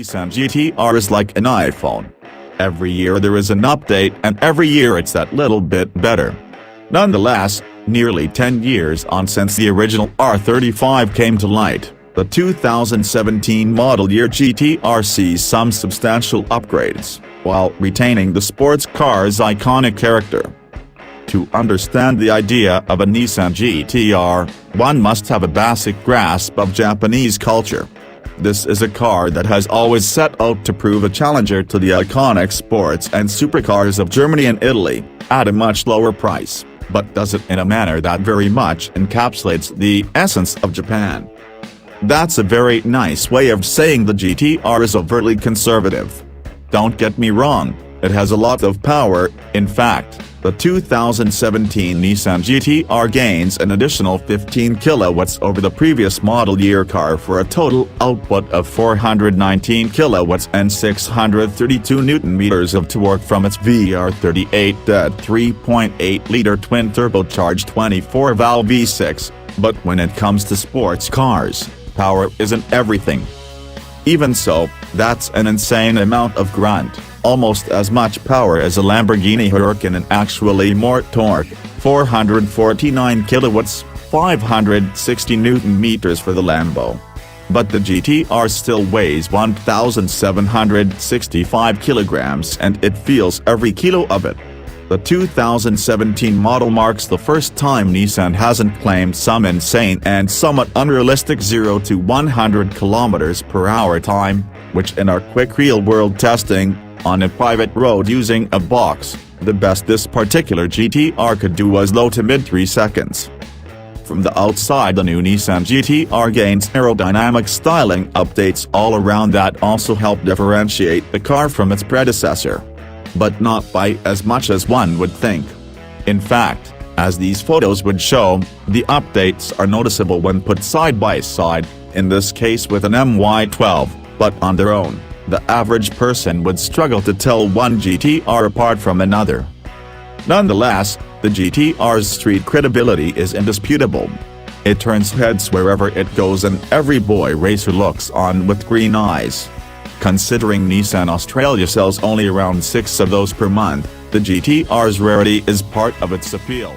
Nissan GT R is like an iPhone. Every year there is an update and every year it's that little bit better. Nonetheless, nearly 10 years on since the original R35 came to light, the 2017 model year GT R sees some substantial upgrades, while retaining the sports car's iconic character. To understand the idea of a Nissan GT R, one must have a basic grasp of Japanese culture. This is a car that has always set out to prove a challenger to the iconic sports and supercars of Germany and Italy, at a much lower price, but does it in a manner that very much encapsulates the essence of Japan. That's a very nice way of saying the GT R is overtly conservative. Don't get me wrong, it has a lot of power. In fact, the 2017 Nissan GT R gains an additional 15 kilowatts over the previous model year car for a total output of 419 kilowatts and 632 Newton-meters of torque from its VR38 3.8-liter twin-turbocharged 24-valve V6, but when it comes to sports cars, power isn't everything. Even so, that's an insane amount of grunt. Almost as much power as a Lamborghini Huracan and actually more torque, 449 kilowatts, 560 Newton-meters for the Lambo. But the GT R still weighs 1,765 kilograms and it feels every kilo of it. The 2017 model marks the first time Nissan hasn't claimed some insane and somewhat unrealistic 0 to 100 km/h time, which in our quick real-world testing, on a private road using a box, the best this particular GT R could do was low to mid 3 seconds. From the outside, the new Nissan GT R gains aerodynamic styling updates all around that also help differentiate the car from its predecessor. But not by as much as one would think. In fact, as these photos would show, the updates are noticeable when put side by side, in this case with an MY12, but on their own, the average person would struggle to tell one GT R apart from another. Nonetheless, the GT R's street credibility is indisputable. It turns heads wherever it goes and every boy racer looks on with green eyes. Considering Nissan Australia sells only around 6 of those per month, the GT R's rarity is part of its appeal.